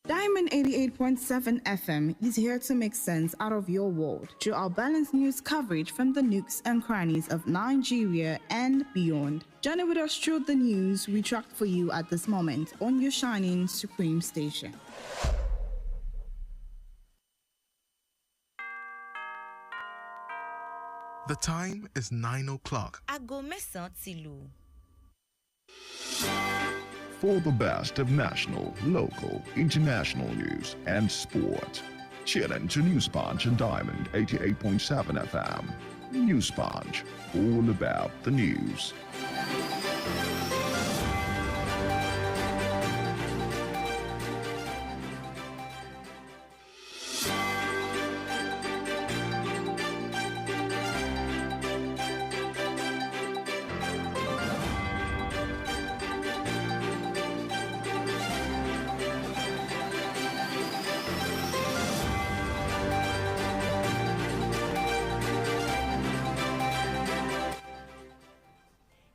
Diamond 88.7 FM is here to make sense out of your world through our balanced news coverage from the nooks and crannies of Nigeria and beyond. Journey with us through the news we tracked for you at this moment on your shining supreme station. The time is 9 o'clock. Aago mẹ́sàn-án ti lù. For the best of national, local, international news and sport, tune in to News Punch and Diamond 88.7 FM. News Punch, all about the news.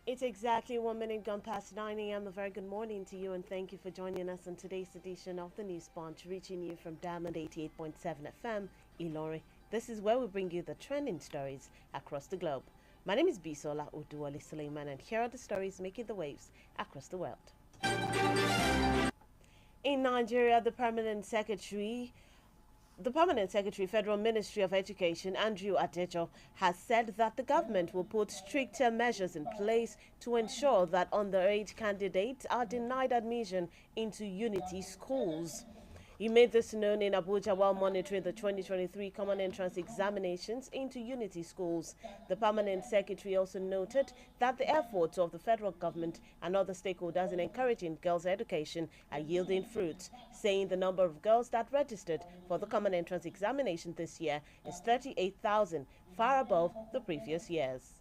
It's exactly 1 minute gone past 9 a.m. A very good morning to you, and thank you for joining us on today's edition of the News Punch, reaching you from Diamond 88.7 FM, Ilori. This is where we bring you the trending stories across the globe. My name is Bisola, Oduwole, Suleiman, and here are the stories making the waves across the world. In Nigeria, the Permanent Secretary, Federal Ministry of Education, Andrew Adejo, has said that the government will put stricter measures in place to ensure that underage candidates are denied admission into unity schools. He made this known in Abuja while monitoring the 2023 Common Entrance Examinations into unity schools. The Permanent Secretary also noted that the efforts of the federal government and other stakeholders in encouraging girls' education are yielding fruit, saying the number of girls that registered for the Common Entrance Examination this year is 38,000, far above the previous years.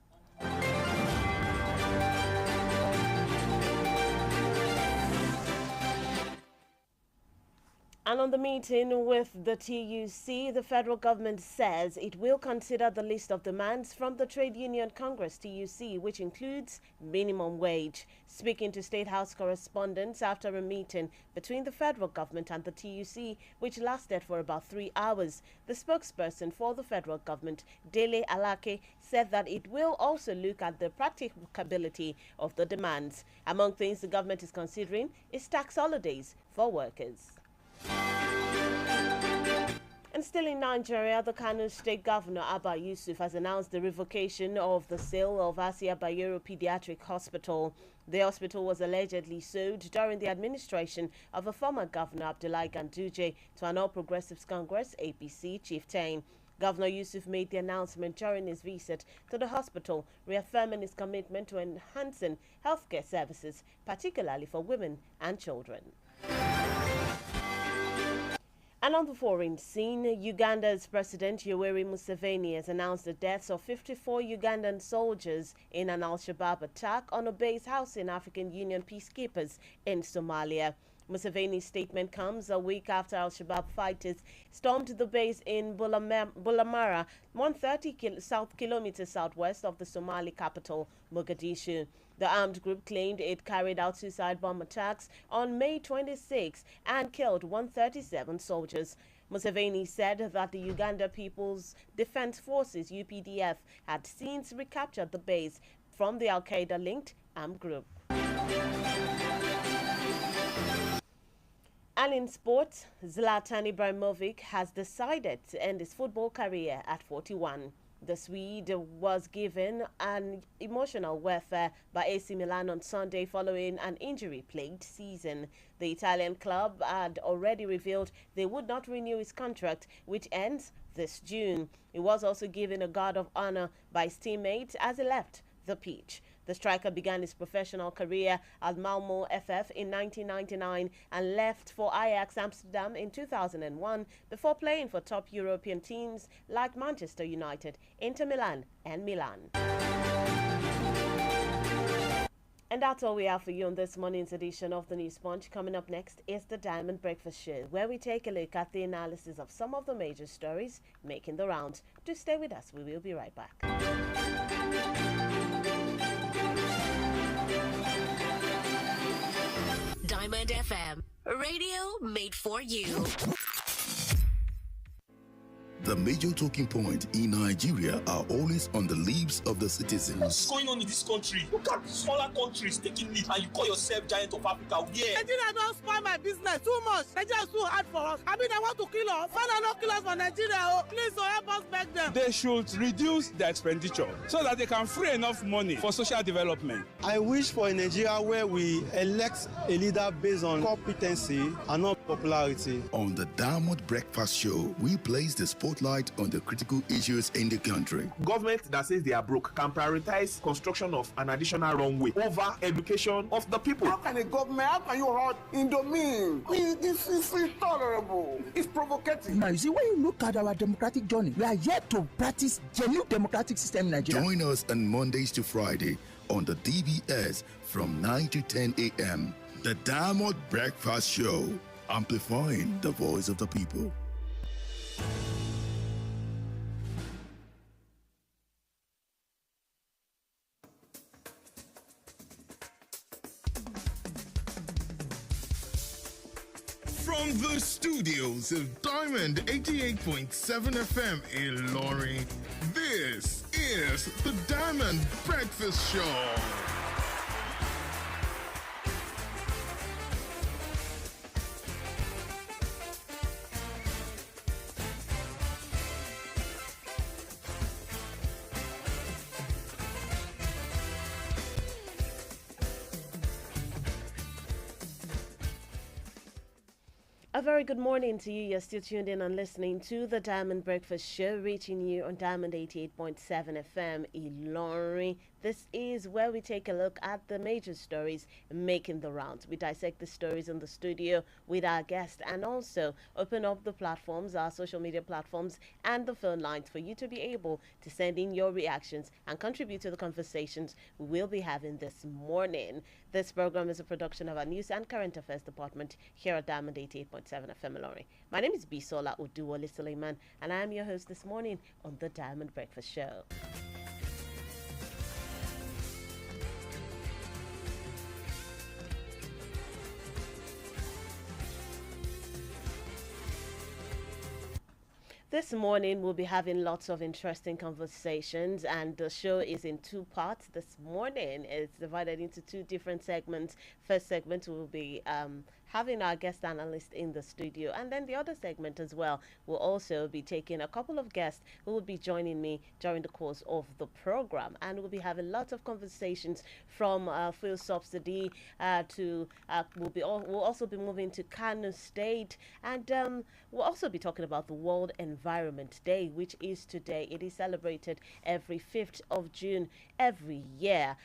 And on the meeting with the TUC, the federal government says it will consider the list of demands from the Trade Union Congress TUC, which includes minimum wage. Speaking to State House correspondents after a meeting between the federal government and the TUC, which lasted for about 3 hours, the spokesperson for the federal government, Dele Alake, said that it will also look at the practicability of the demands. Among things the government is considering is tax holidays for workers. And still in Nigeria, the Kano State Governor Abba Yusuf has announced the revocation of the sale of Asia Bayero Pediatric Hospital. The hospital was allegedly sold during the administration of a former governor, Abdullahi Ganduje, to an All Progressives Congress APC chieftain. Governor Yusuf made the announcement during his visit to the hospital, reaffirming his commitment to enhancing healthcare services, particularly for women and children. And on the foreign scene, Uganda's President Yoweri Museveni has announced the deaths of 54 Ugandan soldiers in an Al-Shabaab attack on a base housing African Union peacekeepers in Somalia. Museveni's statement comes a week after Al-Shabaab fighters stormed the base in Bulamara, 130 kilometers southwest of the Somali capital, Mogadishu. The armed group claimed it carried out suicide bomb attacks on May 26 and killed 137 soldiers. Museveni said that the Uganda People's Defense Forces, UPDF, had since recaptured the base from the Al-Qaeda-linked armed group. And in sports, Zlatan Ibrahimovic has decided to end his football career at 41. The Swede was given an emotional warfare by AC Milan on Sunday following an injury-plagued season. The Italian club had already revealed they would not renew his contract, which ends this June. He was also given a guard of honor by his teammates as he left the pitch. The striker began his professional career at Malmo FF in 1999 and left for Ajax Amsterdam in 2001 before playing for top European teams like Manchester United, Inter Milan and Milan. And that's all we have for you on this morning's edition of the News Punch. Coming up next is the Diamond Breakfast Show, where we take a look at the analysis of some of the major stories making the rounds. Do stay with us. We will be right back. Diamond FM Radio made for you. The major talking points in Nigeria are always on the lips of the citizens. What's going on in this country? Look at smaller countries taking lead and you call yourself giant of Africa. Yeah. Nigeria don't spoil my business too much. Nigeria is too hard for us. I mean, they want to kill us. Father, not kill us for Nigeria. Oh, please, help us beg them. They should reduce their expenditure so that they can free enough money for social development. I wish for a Nigeria where we elect a leader based on competency and not popularity. On the Diamond Breakfast Show, we place the spotlight on the critical issues in the country. Government that says they are broke can prioritize construction of an additional runway over education of the people. How can you hold Indomine? This is intolerable. It's provocative. Now, you see, when you look at our democratic journey, we are yet to practice genuine democratic system in Nigeria. Join us on Mondays to Friday on the DBS from 9 to 10 a.m. The Diamond Breakfast Show, amplifying the voice of the people. From the studios of Diamond 88.7 FM in Lorry, this is the Diamond Breakfast Show. A very good morning to you. You're still tuned in and listening to the Diamond Breakfast Show, reaching you on Diamond 88.7 FM Ilorin. This is where we take a look at the major stories making the rounds. We dissect the stories in the studio with our guests and also open up the platforms, our social media platforms, and the phone lines for you to be able to send in your reactions and contribute to the conversations we will be having this morning. This program is a production of our News and Current Affairs Department here at Diamond 88.7 FM Ilorin. My name is Bisola Oduwole Suleiman, and I am your host this morning on the Diamond Breakfast Show. This morning, we'll be having lots of interesting conversations, and the show is in two parts. This morning, it's divided into two different segments. First segment will be having our guest analyst in the studio, and then the other segment as well will also be taking a couple of guests who will be joining me during the course of the program, and we'll be having lots of conversations from fuel subsidy we'll also be moving to Kano State, and we'll also be talking about the World Environment Day, which is today. It is celebrated every 5th of June every year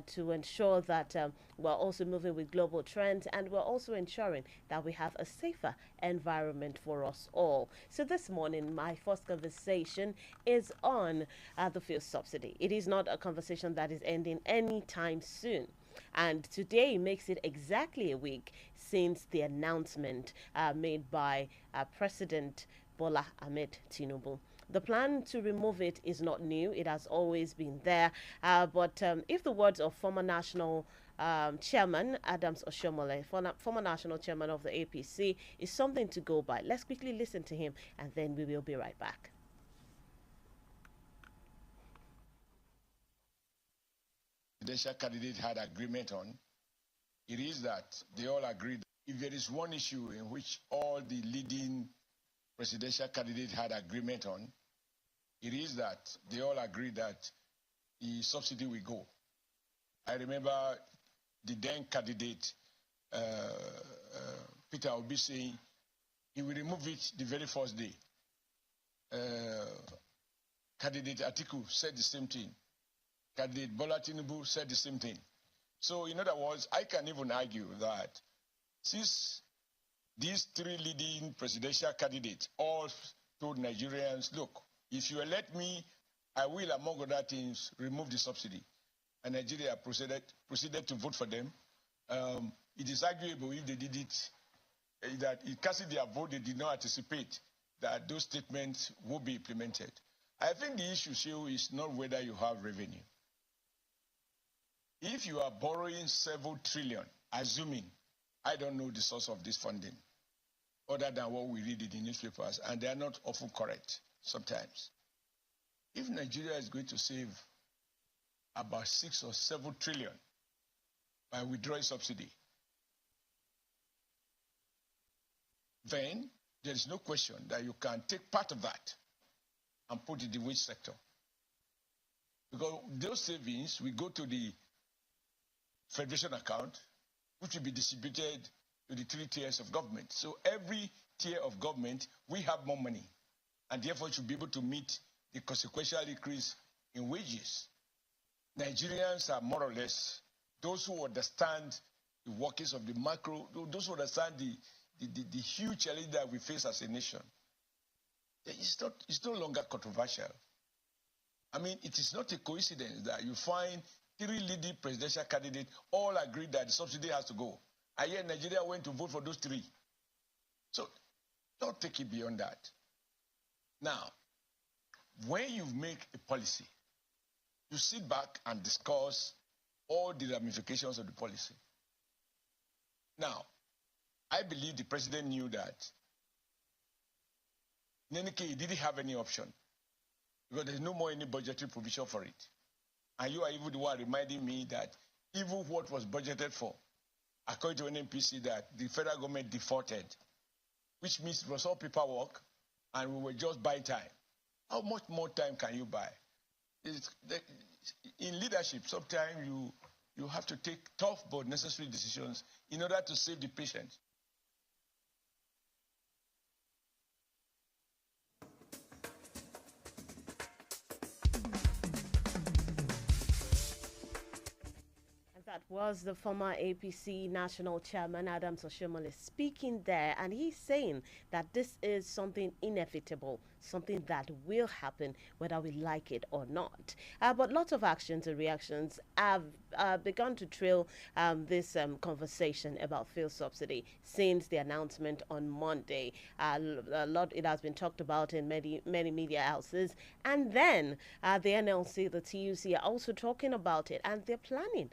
to ensure that we're also moving with global trends, and we're also ensuring that we have a safer environment for us all. So this morning, my first conversation is on the fuel subsidy. It is not a conversation that is ending anytime soon. And today makes it exactly a week since the announcement made by President Bola Ahmed Tinubu. The plan to remove it is not new. It has always been there. But if the words of former national chairman Adams Oshomole, former national chairman of the APC, is something to go by, let's quickly listen to him, and then we will be right back. The presidential candidate had agreement on, it is that they all agreed if there is one issue in which all the leading presidential candidates had agreement on, it is that they all agreed that the subsidy will go. I remember the then candidate, Peter Obi, saying he will remove it the very first day. Candidate Atiku said the same thing. Candidate Bola Tinubu said the same thing. So in other words, I can even argue that since these three leading presidential candidates all told Nigerians, look, if you elect me, I will, among other things, remove the subsidy. And Nigeria proceeded to vote for them. It is arguable if they did it, that in casting their vote, they did not anticipate that those statements will be implemented. I think the issue here is not whether you have revenue. If you are borrowing several trillion, assuming, I don't know the source of this funding other than what we read in the newspapers, and they are not often correct sometimes. If Nigeria is going to save about 6 or 7 trillion by withdrawing subsidy, then there is no question that you can take part of that and put it in the wage sector. Because those savings will go to the federation account, which will be distributed to the 3 tiers of government. So every tier of government, we have more money, and therefore should be able to meet the consequential increase in wages. Nigerians are more or less those who understand the workings of the macro, those who understand the huge challenge that we face as a nation. It's no longer controversial. I mean, it is not a coincidence that you find 3 leading presidential candidates all agree that the subsidy has to go. And yet Nigeria went to vote for those 3. So don't take it beyond that. Now, when you make a policy, you sit back and discuss all the ramifications of the policy. Now, I believe the president knew that in any case, he didn't have any option because there's no more any budgetary provision for it. And you are even the one reminding me that even what was budgeted for, according to NNPC, that the federal government defaulted, which means it was all paperwork and we were just buying time. How much more time can you buy? In leadership, sometimes you have to take tough but necessary decisions in order to save the patient. That was the former APC National Chairman Adams Oshiomhole speaking there, and he's saying that this is something inevitable, something that will happen whether we like it or not. But lots of actions and reactions have begun to trail this conversation about fuel subsidy since the announcement on Monday. A lot it has been talked about in many media houses, and then the NLC, the TUC are also talking about it, and they're planning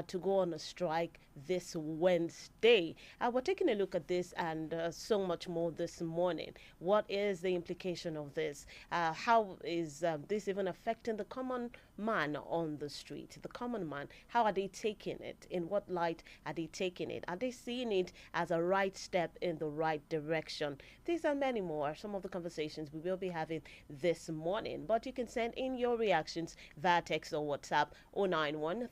to go on a strike this Wednesday. We're taking a look at this and so much more this morning. What is the implication of this? How is this even affecting the common man on the street? The common man, how are they taking it? In what light are they taking it? Are they seeing it as a right step in the right direction? These and many more, some of the conversations we will be having this morning. But you can send in your reactions via text or WhatsApp 091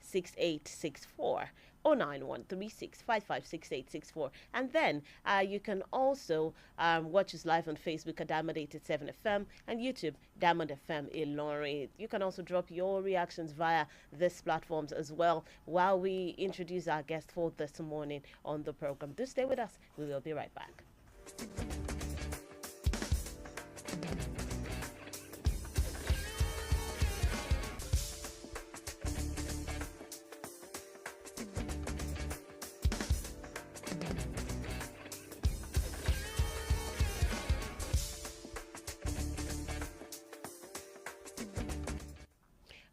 6864. 09136556864. And then you can also watch us live on Facebook at Diamond 87 FM and YouTube Diamond FM Ilorin. You can also drop your reactions via these platforms as well while we introduce our guest for this morning on the program. Do stay with us. We will be right back.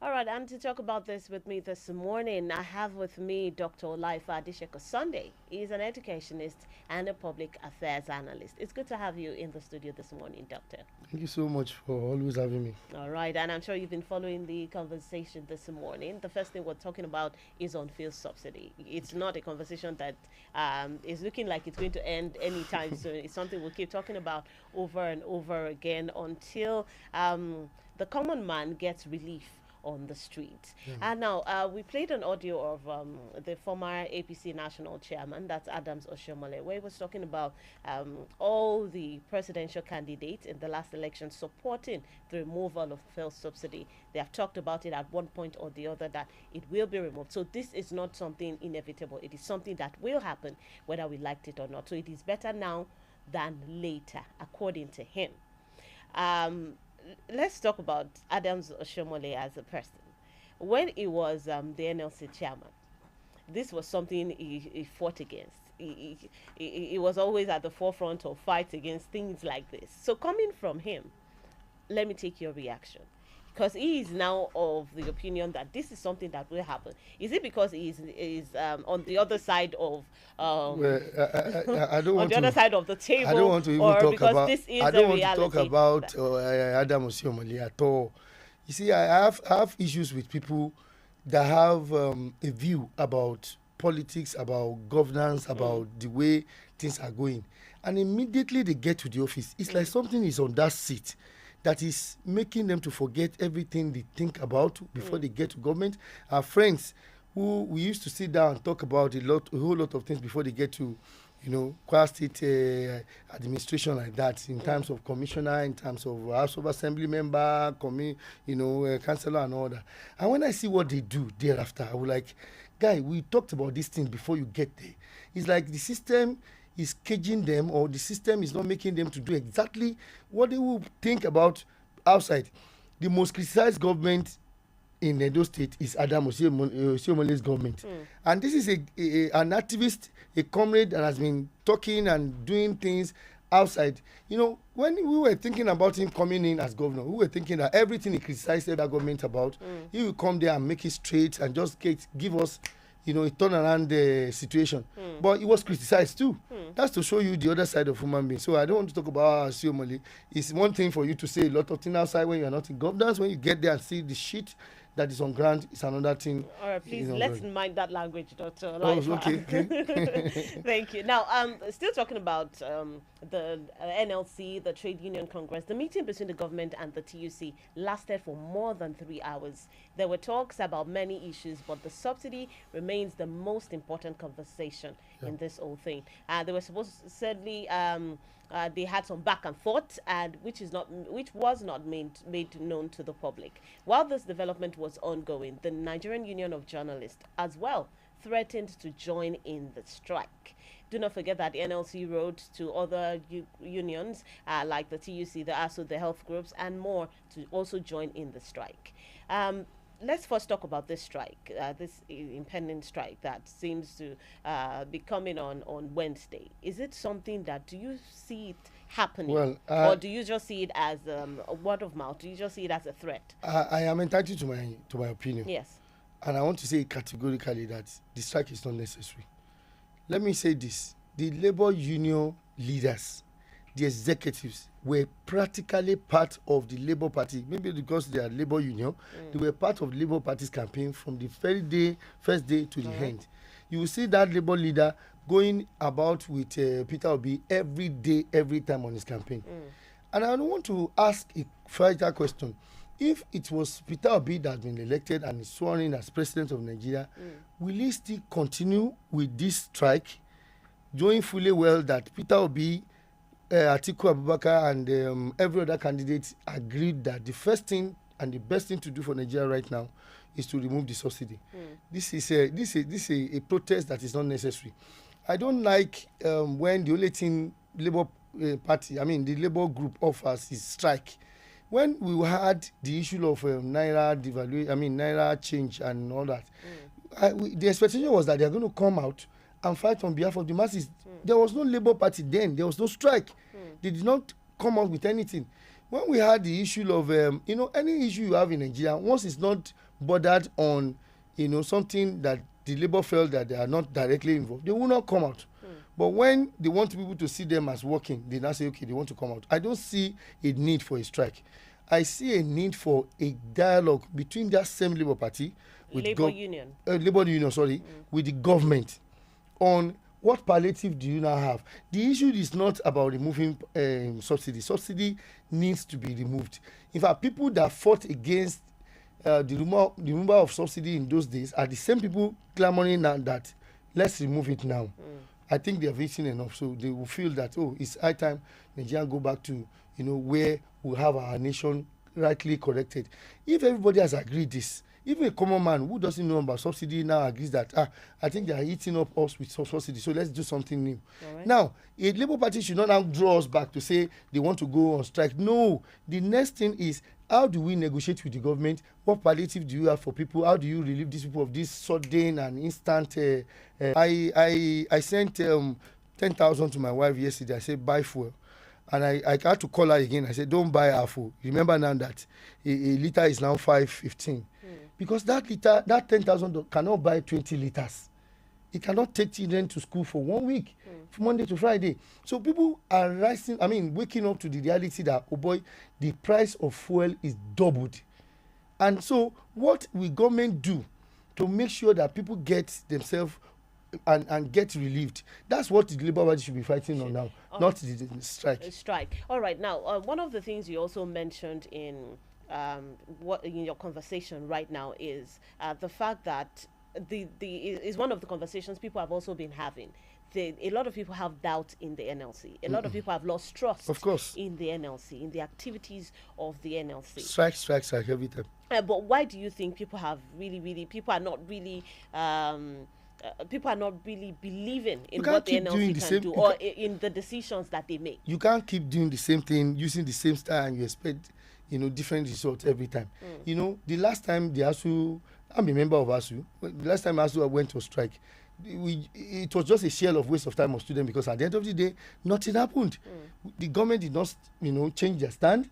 All right, and to talk about this with me this morning, I have with me Dr. Olaifa Adisheko Sunday. He's an educationist and a public affairs analyst. It's good to have you in the studio this morning, Doctor. Thank you so much for always having me. All right, and I'm sure you've been following the conversation this morning. The first thing we're talking about is on fuel subsidy. It's not a conversation that is looking like it's going to end anytime soon. It's something we'll keep talking about over and over again until the common man gets relief on the street. And now we played an audio of the former APC national chairman, that's Adams Oshiomhole, where he was talking about all the presidential candidates in the last election supporting the removal of fuel subsidy. They have talked about it at one point or the other that it will be removed. So this is not something inevitable. It is something that will happen whether we liked it or not. So it is better now than later, according to him. Let's talk about Adams Oshiomhole as a person. When he was the NLC chairman, this was something he fought against. He was always at the forefront of fights against things like this. So coming from him, let me take your reaction. because he is now of the opinion that this is something that will happen. Is it because he is on the other side of well, I don't on want the to, other side of the table, I don't want to even or talk because about. this is I don't a want to reality? talk about Adam Oshiomhole at all. You see, I have issues with people that have a view about politics, about governance, about the way things are going, and immediately they get to the office, it's like something is on that seat that is making them to forget everything they think about before they get to government. Our friends who we used to sit down and talk about a whole lot of things before they get to, Kwara State administration like that, in terms of commissioner, in terms of House of Assembly member, councillor and all that. And when I see what they do thereafter, I was like, guy, we talked about this thing before you get there. It's like the system is caging them, or the system is not making them to do exactly what they will think about outside. The most criticized government in Edo State is Adam Oshiomhole's government. And this is an activist, a comrade that has been talking and doing things outside. When we were thinking about him coming in as governor, we were thinking that everything he criticized the government about, he will come there and make it straight and just give us a turnaround situation. But it was criticized too. That's to show you the other side of human beings. So I don't want to talk about Oshiomhole. It's one thing for you to say a lot of things outside when you are not in governance. When you get there and see the shit that is on ground, it's another thing. All right, please, let's mind that language, Dr. Oh, okay. Thank you. Now, still talking about the NLC, the Trade Union Congress, the meeting between the government and the TUC lasted for more than 3 hours. There were talks about many issues, but the subsidy remains the most important conversation in this whole thing. They were supposedly they had some back and forth, and which was not made known to the public. While this development was ongoing, the Nigerian Union of Journalists as well threatened to join in the strike. Do not forget that the NLC wrote to other unions like the TUC, the ASU, the health groups, and more to also join in the strike. Let's first talk about this strike, this impending strike that seems to be coming on Wednesday. Is it something that, do you see it happening, or do you just see it as a word of mouth? Do you just see it as a threat? I am entitled to my opinion. Yes. And I want to say categorically that the strike is not necessary. Let me say this. The labor union leaders, the executives, were practically part of the Labour Party, maybe because they are labor union, they were part of the Labour Party's campaign from the first day to the end. You will see that labor leader going about with Peter Obi every day, every time on his campaign. And I want to ask a vital question. If it was Peter Obi that had been elected and is sworn in as president of Nigeria, will he still continue with this strike, knowing fully well that Peter Obi, Atiku Abubakar and every other candidate agreed that the first thing and the best thing to do for Nigeria right now is to remove the subsidy? This is a protest that is not necessary. I don't like when the only thing Labour Party, the Labour group offers is strike. When we had the issue of Naira devaluation, Naira change and all that, the expectation was that they are going to come out and fight on behalf of the masses. There was no Labour Party then. There was no strike. They did not come out with anything. When we had the issue of, any issue you have in Nigeria, once it's not bordered on, something that the Labour felt that they are not directly involved, they will not come out. But when they want people to see them as working, they now say, okay, they want to come out. I don't see a need for a strike. I see a need for a dialogue between that same Labour Party, with Labour Union, with the government on what palliative do you now have. The issue is not about removing subsidy. Subsidy needs to be removed. In fact, people that fought against the removal of subsidy in those days are the same people clamoring now that let's remove it now. I think they have eaten enough, so they will feel that, it's high time Nigeria go back to where we have our nation rightly corrected. If everybody has agreed this, even a common man who doesn't know about subsidy now agrees that I think they are eating up us with subsidy, so let's do something new. Right. Now, a Labour Party should not now draw us back to say they want to go on strike. No, the next thing is, how do we negotiate with the government? What palliative do you have for people? How do you relieve these people of this sudden and instant? I sent 10,000 to my wife yesterday. I said buy fuel, And I had to call her again. I said, don't buy her full. Remember now that a liter is now 5.15. Because that liter, that 10,000 cannot buy 20 liters. It cannot take children to school for 1 week, from Monday to Friday. So people are waking up to the reality that, oh boy, the price of fuel is doubled. And so what will government do to make sure that people get themselves and get relieved? That's what the Labour Party should be fighting on now, not the strike. Strike. All right. Now, one of the things you also mentioned in your conversation right now is the fact that is one of the conversations people have also been having. A lot of people have doubt in the NLC. A lot of people have lost trust, of course, in the NLC, in the activities of the NLC. Strike every time. But why do you think people are not really believing in what the NLC can do, or in the decisions that they make? You can't keep doing the same thing, using the same style, and you expect different results every time. The last time the ASU, I'm a member of ASU. The last time ASU went to strike, it was just a shell of waste of time of students, because at the end of the day, nothing happened. The government did not, change their stand.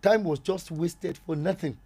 Time was just wasted for nothing.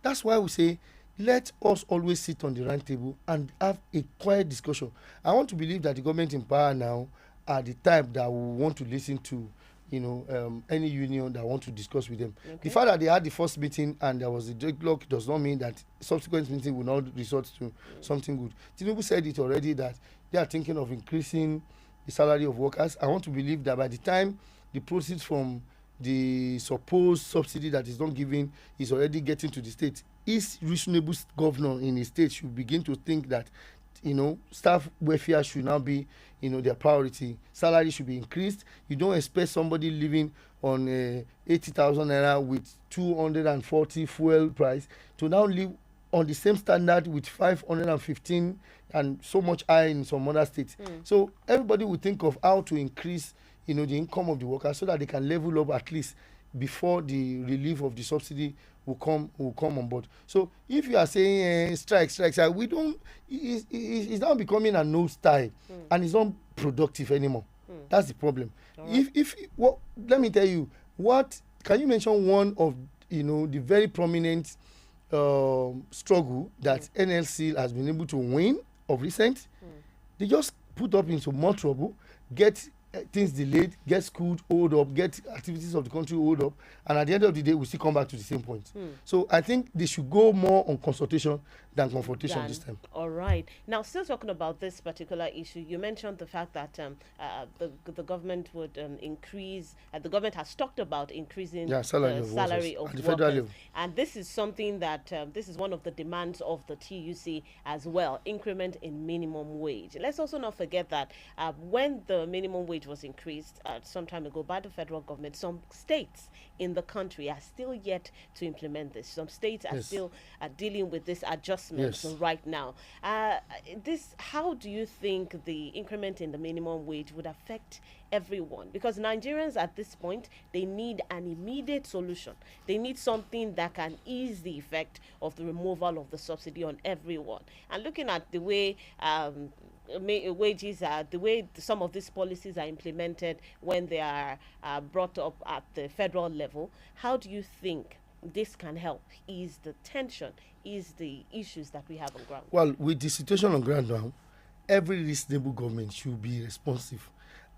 That's why we say, let us always sit on the round table and have a quiet discussion. I want to believe that the government in power now are the type that will want to listen to any union that want to discuss with them. Okay. The fact that they had the first meeting and there was a deadlock does not mean that subsequent meeting will not resort to something good. Tinubu said it already that they are thinking of increasing the salary of workers. I want to believe that by the time the proceeds from the supposed subsidy that is not given is already getting to the state, each reasonable governor in a state should begin to think that staff welfare should now be their priority. Salary should be increased. You don't expect somebody living on 80,000 naira with 240 fuel price to now live on the same standard with 515 and so much higher in some other states. So everybody will think of how to increase the income of the workers so that they can level up at least before the relief of the subsidy will come on board. So if you are saying strike, we don't. It's now becoming a no style, and it's not productive anymore. That's the problem. Right. Let me tell you, what can you mention one of the very prominent struggle that NLC has been able to win of recent? They just put up into more trouble, get things delayed, get school hold up, get activities of the country hold up, and at the end of the day we still come back to the same point. So I think they should go more on consultation than confrontation this time. All right. Now, still talking about this particular issue, you mentioned the fact that the government would increase, the government has talked about increasing the salary of workers. And this is something that, this is one of the demands of the TUC as well, increment in minimum wage. Let's also not forget that when the minimum wage was increased some time ago by the federal government, some states in the country are still yet to implement this. Some states are still dealing with this adjustment right now. How do you think the increment in the minimum wage would affect everyone? Because Nigerians at this point, they need an immediate solution. They need something that can ease the effect of the removal of the subsidy on everyone. And looking at the way wages are, the way some of these policies are implemented when they are brought up at the federal level, how do you think this can help ease the tension, ease the issues that we have on ground? Well, with the situation on ground now, every reasonable government should be responsive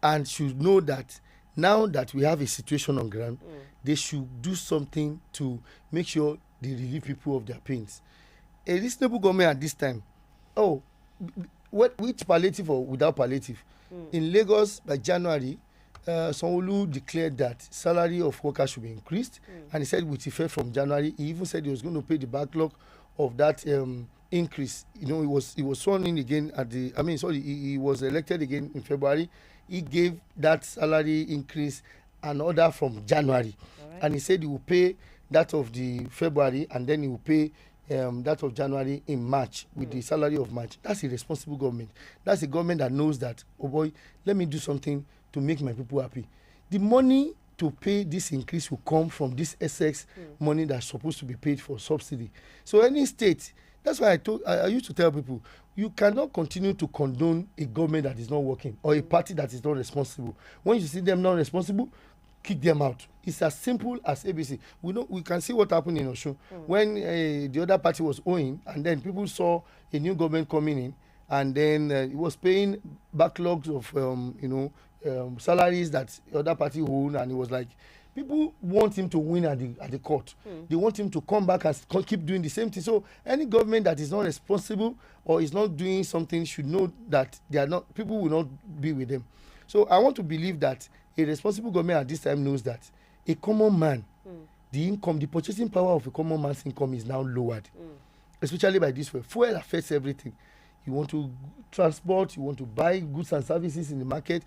and should know that now that we have a situation on ground, they should do something to make sure they relieve people of their pains. A reasonable government at this time, with palliative or without palliative, in Lagos by January, Sanwo-Olu declared that salary of workers should be increased, and he said with effect from January. He even said he was going to pay the backlog of that increase. He was sworn in again he was elected again in February. He gave that salary increase an order from January, and he said he will pay that of the February, and then he will pay that of January in March with the salary of March. That's a responsible government. That's a government that knows that, oh boy, let me do something to make my people happy. The money to pay this increase will come from this excess money that's supposed to be paid for subsidy. So any state, that's why I used to tell people, you cannot continue to condone a government that is not working or a party that is not responsible. When you see them not responsible, kick them out. It's as simple as ABC. We can see what happened in Osun when the other party was owing, and then people saw a new government coming in, and then it was paying backlogs of salaries that the other party owned, and it was like people want him to win at the court. They want him to come back and keep doing the same thing. So any government that is not responsible or is not doing something should know that people will not be with them. So I want to believe that a responsible government at this time knows that a common man, the purchasing power of a common man's income is now lowered, especially by this way. Fuel affects everything. You want to transport, you want to buy goods and services in the market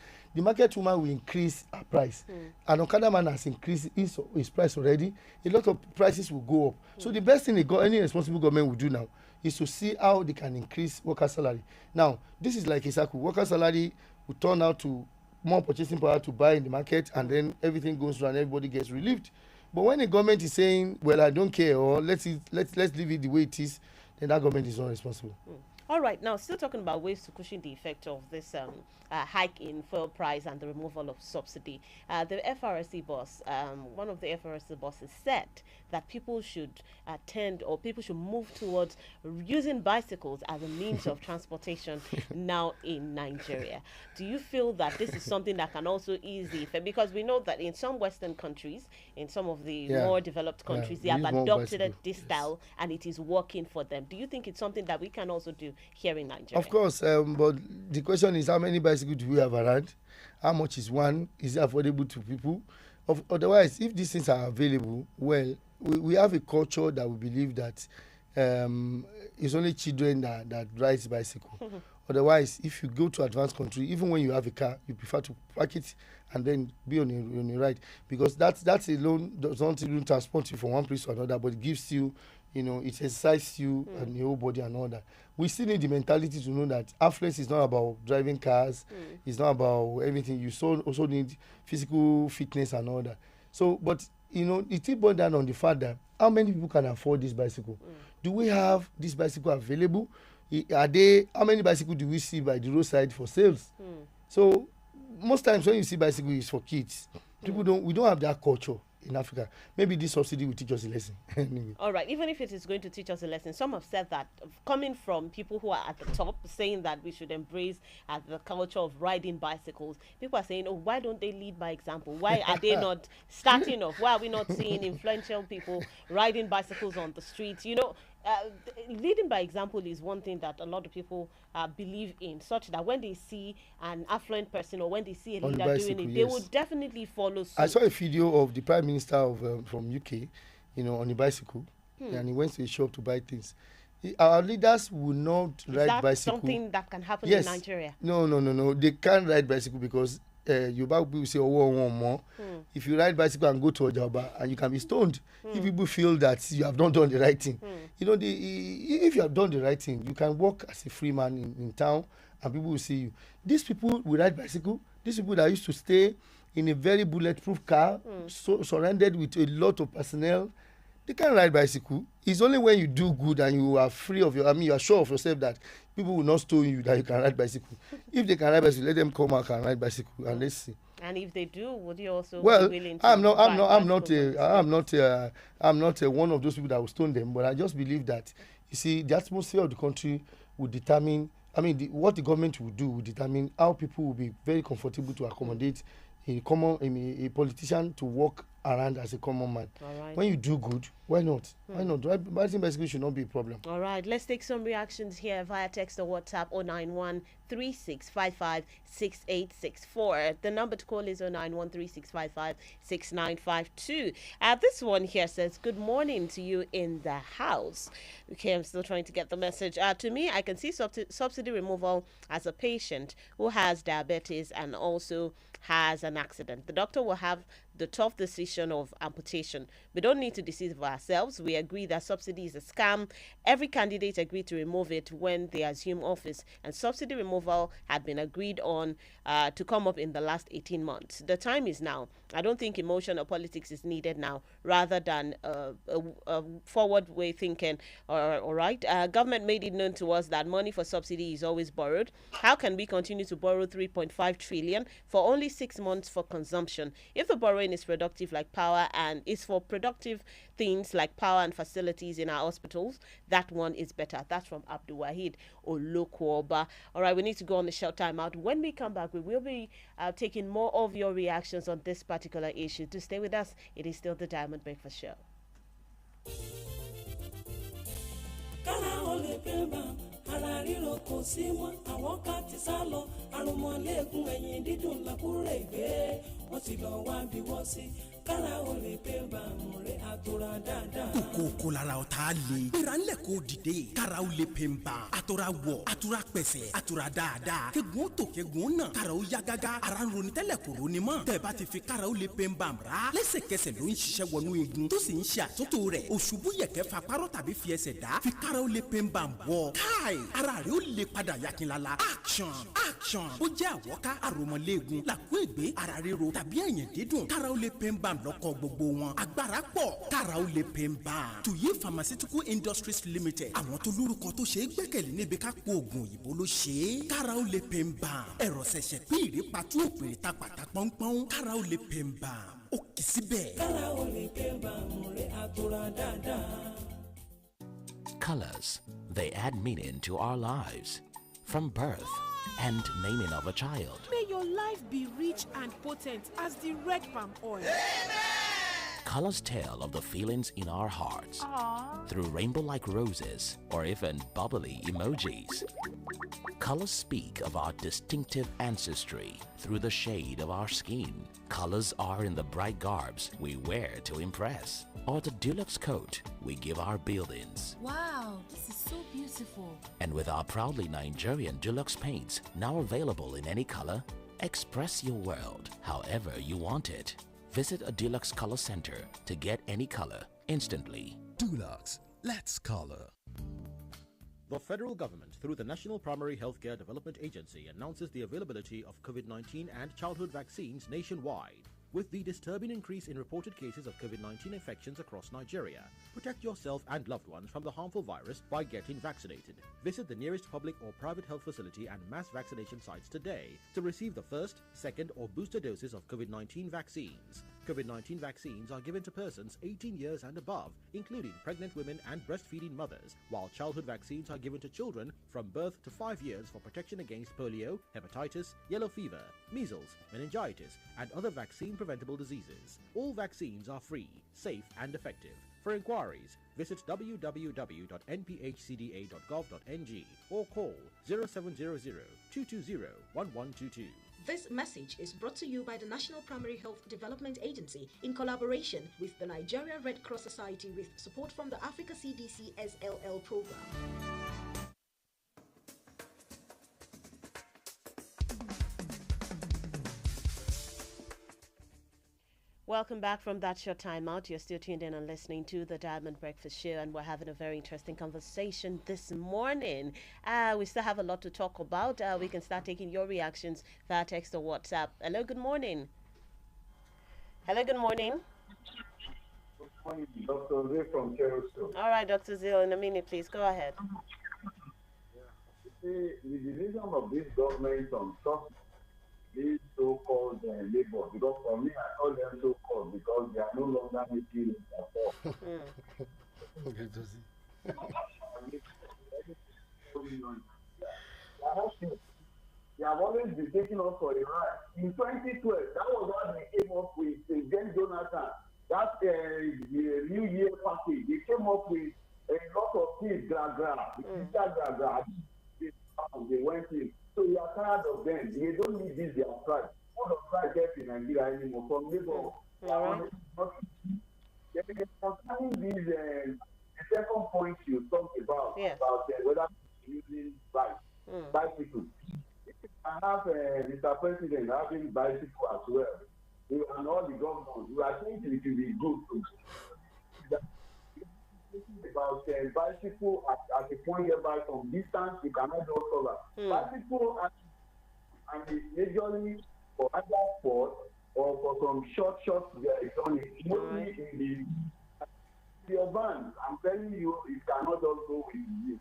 woman will increase her price. And Okada man has increased his price already. A lot of prices will go up. So the best thing any responsible government will do now is to see how they can increase worker salary. Now, this is like a circle. Worker salary will turn out to more purchasing power to buy in the market, and then everything goes through and everybody gets relieved. But when the government is saying, well, I don't care, or let's leave it the way it is, then that government is not responsible. All right, now still talking about ways to cushion the effect of this hike in fuel price and the removal of subsidy. The FRSC boss, one of the FRSC bosses said that people should people should move towards using bicycles as a means of transportation now in Nigeria. Do you feel that this is something that can also ease the effect? Because we know that in some Western countries, in some of the more developed countries, they have adopted this style and it is working for them. Do you think it's something that we can also do here in Nigeria? Of course, but the question is how many bicycles do we have around? How much is one? Is it affordable to people? Otherwise, if these things are available, well, we have a culture that we believe that it's only children that rides bicycle. Otherwise, if you go to advanced country, even when you have a car, you prefer to park it and then be on a ride, because that alone does not even transport you from one place to another, but it gives you, it exercises you and your whole body and all that. We still need the mentality to know that affluence is not about driving cars, it's not about everything. You also need physical fitness and all that. So, but it still boils down on the fact that how many people can afford this bicycle? Do we have this bicycle available? How many bicycles do we see by the roadside for sales? So most times when you see bicycle, it's for kids. We don't have that culture in Africa. Maybe this subsidy will teach us a lesson. Anyway. All right, even if it is going to teach us a lesson, some have said that, coming from people who are at the top, saying that we should embrace the culture of riding bicycles, people are saying, oh, why don't they lead by example? Why are they not starting off? Why are we not seeing influential people riding bicycles on the streets? Leading by example is one thing that a lot of people believe in, such that when they see an affluent person or when they see a leader doing it, they will definitely follow suit. I saw a video of the Prime Minister from UK, on a bicycle, and he went to a shop to buy things. Our leaders will not ride bicycle. Is that something that can happen in Nigeria? No. They can't ride bicycle because Yoruba people say, more. If you ride bicycle and go to Ojaba, and you can be stoned if people feel that you have not done the right thing. If you have done the right thing, you can walk as a free man in town and people will see you. These people will ride bicycle. These people that used to stay in a very bulletproof car, surrounded with a lot of personnel, they can't ride bicycle. It's only when you do good and you are free of you are sure of yourself that people will not stone you that you can ride bicycle. If they can ride bicycle, let them come out and ride bicycle and let's see. And if they do, would you also be willing to? I'm not one of those people that will stone them, but I just believe that the atmosphere of the country will determine. What the government will do will determine how people will be very comfortable to accommodate a politician to walk around as a common man. Right. When you do good, why not? Why not? Riding bicycle should not be a problem. All right, let's take some reactions here via text or WhatsApp 091-3655-6864. The number to call is 091-3655-6952. This one here says, good morning to you in the house. Okay, I'm still trying to get the message. To me, I can see subsidy removal as a patient who has diabetes and also has an accident. The doctor will have the tough decision of amputation. We don't need to deceive ourselves. We agree that subsidy is a scam. Every candidate agreed to remove it when they assume office, and subsidy removal had been agreed on to come up in the last 18 months. The time is now. I don't think emotion or politics is needed now, rather than a forward way thinking. All right. Government made it known to us that money for subsidy is always borrowed. How can we continue to borrow 3.5 trillion for only 6 months for consumption? If the borrowing borrowing is productive like power and is for productive things like power and facilities in our hospitals, that one is better. That's from Abdul Wahid Olokuoba. All right, we need to go on the short time out. When we come back, we will be taking more of your reactions on this particular issue. To stay with us, it is still the Diamond Breakfast Show. Ara ríro kò sí mọ́ àwọn ká ti sá lọ àrùnmọ́lẹ́gùn ẹ̀yìn dídùn làkúrẹ́ ìgbé wọ́n ti lọ wá bí wọ́n sí kára o lè pé bàmù rẹ̀ àtòrà dáadáa. kókó lára ọ̀tá le gbéra ńlẹ̀ kó dìde kára o lè pè ń bà àtòrà wọ̀ àtòrà pẹ̀sẹ̀ àtòrà dáadáa kẹ́gun tó kẹ́gun náà kára o yá gágá ara ń ronú tẹ́lẹ̀ kò ronú mọ́ tẹ̀ bá ti fi kára o lè pè ń bà rà lẹ́sẹ̀kẹsẹ̀ ló ń ṣiṣẹ́ wọnú igun tó sì ń ṣe àtúntò rẹ̀ òṣùbù yẹ̀kẹ́ fa párọ̀ tàbí fi ẹsẹ̀ dá fi kára o lè pè ń bà wọ̀ káì ara rẹ̀ ó lè padà yakinlala action ó jẹ́ àwọ̀ká àròmọ̀lẹ́gun làkúègbé ara ríro tàbí ẹ̀yìn dídùn kára o lè pè ń bà lọ́kọ̀ gbogbo wọn agbára pọ̀ kára ó lè pè ń bá. Tuyi Pharmaceutical Industries Limited àwọn tó lórúkọ tó ṣe é gbẹ́kẹ̀lé níbi ká po oògùn òyìnbó ló ṣe é kára ó lè pè ń bá. ẹ̀rọ ṣẹ̀ṣẹ̀ pín ìrèpàtú òpèrè ta pàtà pọ́npọ́n kára ó lè pè ń bá. ó kì í síbẹ̀. kára ó lè pè ń bá mú rẹ̀ àtòrà dáadáa. Colors, they add meaning to our lives. From birth and naming of a child. May your life be rich and potent as the red palm oil. Colors tell of the feelings in our hearts. Aww. Through rainbow-like roses or even bubbly emojis. Colors speak of our distinctive ancestry through the shade of our skin. Colors are in the bright garbs we wear to impress, or the deluxe coat we give our buildings. Wow, this is so beautiful. And with our proudly Nigerian deluxe paints now available in any color, express your world however you want it. Visit a Deluxe Color Center to get any color instantly. Dulux, let's color. The federal government, through the National Primary Healthcare Development Agency, announces the availability of COVID-19 and childhood vaccines nationwide. With the disturbing increase in reported cases of COVID-19 infections across Nigeria, protect yourself and loved ones from the harmful virus by getting vaccinated. Visit the nearest public or private health facility and mass vaccination sites today to receive the first, second, or booster doses of COVID-19 vaccines. COVID-19 vaccines are given to persons 18 years and above, including pregnant women and breastfeeding mothers, while childhood vaccines are given to children from birth to 5 years for protection against polio, hepatitis, yellow fever, measles, meningitis, and other vaccine-preventable diseases. All vaccines are free, safe, and effective. For inquiries, visit www.nphcda.gov.ng or call 0700 220 1122. This message is brought to you by the National Primary Health Development Agency in collaboration with the Nigeria Red Cross Society with support from the Africa CDC SLL program. Welcome back from that short time out. You're still tuned in and listening to the Diamond Breakfast Show, and we're having a very interesting conversation this morning. We still have a lot to talk about. We can start taking your reactions via text or WhatsApp. Hello, good morning. Hello, good morning. Good morning, Dr. Zil from Keroso. All right, Dr. Zil, in a minute, please. Go ahead. The decision of this government on top these so-called labor, because for me, I call them so-called because they are no longer making it at all. Okay, they have always been taking us for a ride. In 2012, that was what they came up with, President Jonathan. That the New Year package, they came up with a lot of things, they went in. So we are tired of them. They don't need this, their strike. All the strike gets in Nigeria anymore. From labor, concerning these, the second point you talked about, whether using bicycle. I have Mr. President having bicycle as well. And all the governors, I think it will be good to about bicycle at a point whereby from distance you cannot go cover. Bicycle and it's majorly for other sports or for some short journeys, mostly in the urban. I'm telling you, it cannot just go with you.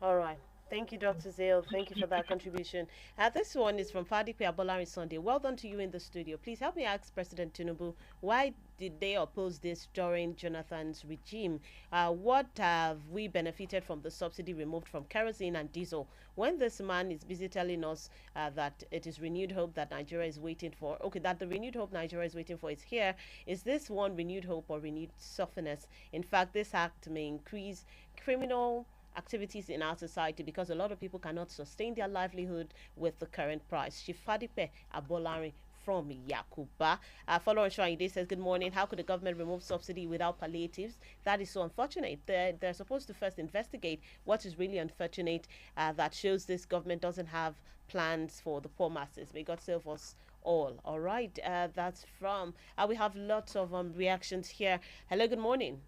All right. Thank you, Dr. Zale. Thank you for that contribution. This one is from Fadipe Abolari Sunday. Well done to you in the studio. Please help me ask President Tinubu, why did they oppose this during Jonathan's regime? What have we benefited from the subsidy removed from kerosene and diesel? When this man is busy telling us that it is renewed hope that Nigeria is waiting for, that the renewed hope Nigeria is waiting for is here, is this one renewed hope or renewed softness? In fact, this act may increase criminal activities in our society because a lot of people cannot sustain their livelihood with the current price. Shifadipe Abolari from Yakuba. Following Shwayinde says, good morning. How could the government remove subsidy without palliatives? That is so unfortunate. They're supposed to first investigate what is really unfortunate that shows this government doesn't have plans for the poor masses. May God save us all. All right. That's from, we have lots of reactions here. Hello, good morning.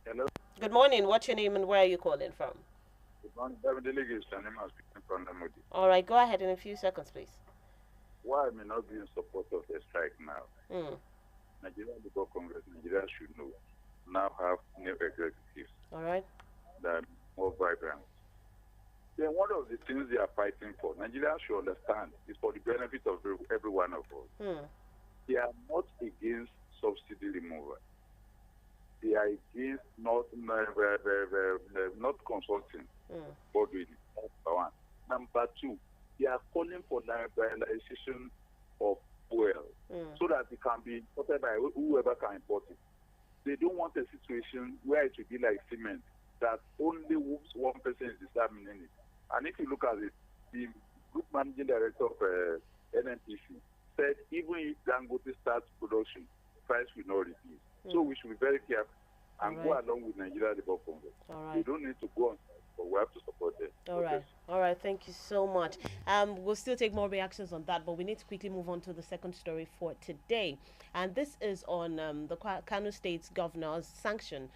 Hello. Good morning. What's your name and where are you calling from? Good morning. David Delegate, speaking from the Modi. All right. Go ahead in a few seconds, please. Why I may not be in support of the strike now? Nigeria Labour Congress, Nigeria should now have new executives. All right. That are more vibrant. Then one of the things they are fighting for, Nigeria should understand, is for the benefit of every one of us. They are not against subsidy removal. They are against not consulting, but doing it. Number one. Number two, they are calling for liberalization of fuel so that it can be imported by whoever can import it. They don't want a situation where it will be like cement, that only one person is determining it. And if you look at it, the group managing director of NNPC said even if Dangote starts production, price will not reduce. So we should be very careful and go along with Nigeria Labour Congress. We don't need to go on, but we have to support them. All right. Thank you so much. We'll still take more reactions on that, but we need to quickly move on to the second story for today. And this is on the Kano State's governor's sanction.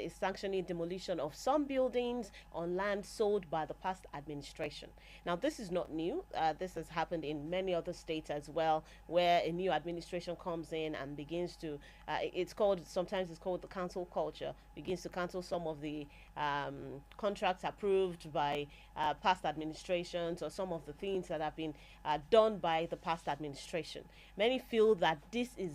Is sanctioning demolition of some buildings on land sold by the past administration. Now, this is not new. This has happened in many other states as well, where a new administration comes in and begins to, sometimes it's called the council culture, begins to cancel some of the contracts approved by past administrations or some of the things that have been done by the past administration. Many feel that this is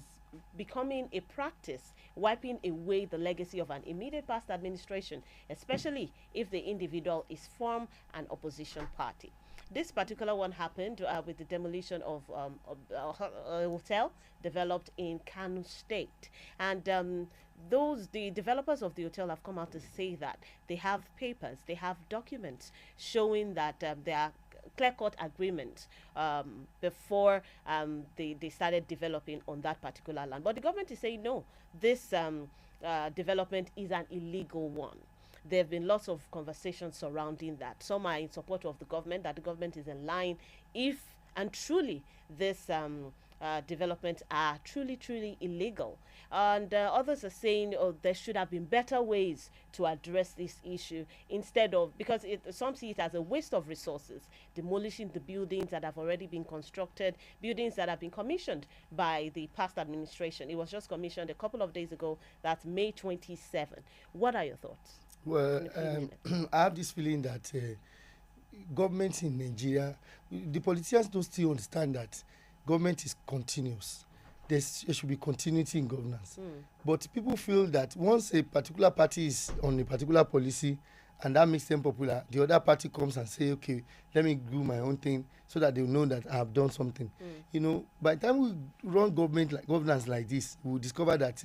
becoming a practice, wiping away the legacy of an immediate past administration, especially if the individual is from an opposition party. This particular one happened with the demolition of a hotel developed in Kano State. And the developers of the hotel have come out to say that they have papers, they have documents showing that there are clear-cut agreements before they started developing on that particular land. But the government is saying, no, this development is an illegal one. There have been lots of conversations surrounding that. Some are in support of the government, that the government is in line if and truly this developments are truly illegal. And others are saying, there should have been better ways to address this issue instead of, because some see it as a waste of resources, demolishing the buildings that have already been constructed, buildings that have been commissioned by the past administration. It was just commissioned a couple of days ago. That's May 27. What are your thoughts? Well, I have this feeling that governments in Nigeria, the politicians don't still understand that government is continuous. There should be continuity in governance. But people feel that once a particular party is on a particular policy and that makes them popular, the other party comes and say, okay, let me do my own thing so that they will know that I have done something. You know, by the time we run governance like this, we will discover that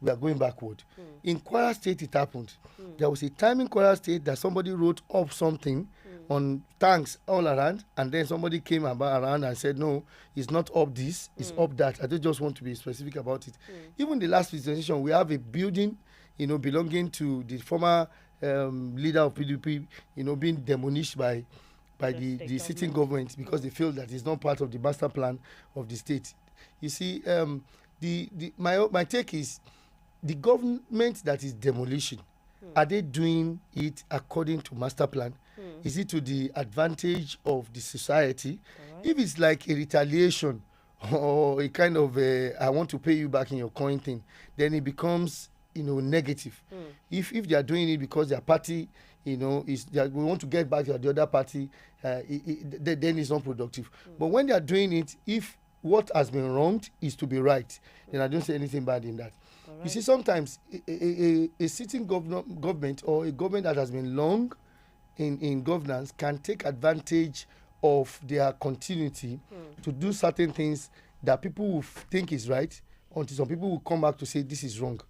we are going backward. In Kwara State, it happened. There was a time in Kwara State that somebody wrote up something on tanks all around, and then somebody came around and said, no, it's not up this, it's up that. I just want to be specific about it. Even the last presentation, we have a building, you know, belonging to the former leader of PDP, you know, being demolished by the sitting government because they feel that it's not part of the master plan of the state. You see, my take is the government that is demolition, are they doing it according to master plan? Is it to the advantage of the society? If it's like a retaliation or a kind of I want to pay you back in your coin thing, then it becomes, you know, negative. If they are doing it because their party, is that we want to get back to the other party, then it's not productive. But when they are doing it, if what has been wronged is to be right, then I don't say anything bad in that. Right. You see, sometimes a sitting government or a government that has been long in governance can take advantage of their continuity to do certain things that people will think is right, until some people will come back to say this is wrong.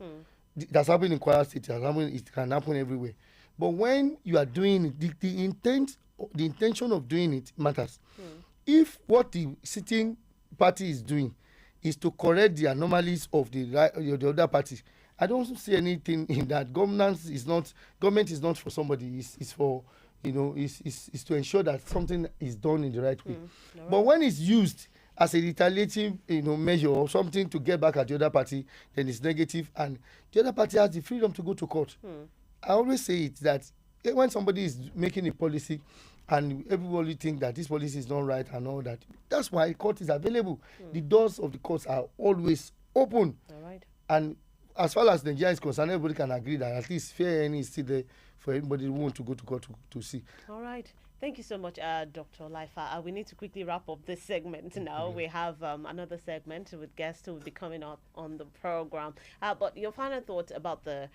That's happening in Kwara State. It can happen everywhere. But when you are doing it, the intention of doing it matters. If what the sitting party is doing is to correct the anomalies of the other party, I don't see anything in that. Government is not for somebody. It's for is to ensure that something is done in the right way. Right. But when it's used as a retaliative measure or something to get back at the other party, then it's negative, and the other party has the freedom to go to court. I always say it that when somebody is making a policy and everybody think that this policy is not right and all that, that's why court is available. The doors of the courts are always open. All right. And as far as Nigeria is concerned, everybody can agree that at least fair hearing is still there for anybody who wants to go to court to see. All right. Thank you so much, Dr. Laifa. We need to quickly wrap up this segment now. We have another segment with guests who will be coming up on the program. But your final thoughts about the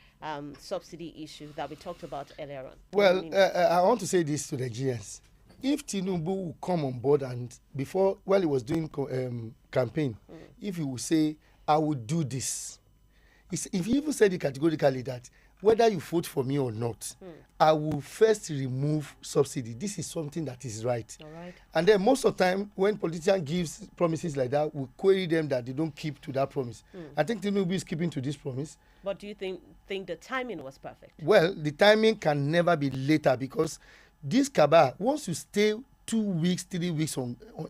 subsidy issue that we talked about earlier on? Well, I want to say this to the Nigerians. If Tinubu will come on board and while he was doing campaign, if he will say, I will do this. If he even said it categorically that whether you vote for me or not, I will first remove subsidy. This is something that is right. All right. And then most of the time, when politician gives promises like that, we query them that they don't keep to that promise. I think Tinubu is keeping to this promise. But do you think the timing was perfect? Well, the timing can never be later, because this cabal, once you stay 2 weeks, 3 weeks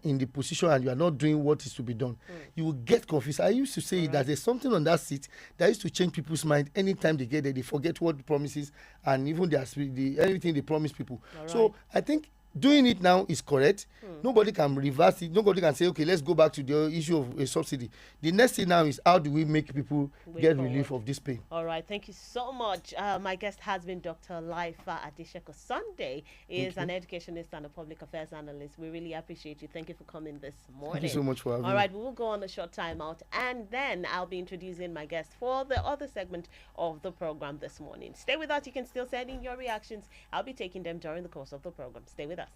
in the position and you are not doing what is to be done, you will get confused. I used to say that there's something on that seat that used to change people's mind anytime they get there. They forget what the promises and even everything they promise people. So I think doing it now is correct. Nobody can reverse it. Nobody can say, okay, let's go back to the issue of a subsidy. The next thing now is how do we make people get relief of this pain? All right. Thank you so much. My guest has been Dr. Laifa Adesheko. Sunday is an educationist and a public affairs analyst. We really appreciate you. Thank you for coming this morning. Thank you so much for having me. All right. We will go on a short time out, and then I'll be introducing my guest for the other segment of the program this morning. Stay with us. You can still send in your reactions. I'll be taking them during the course of the program. Stay with us.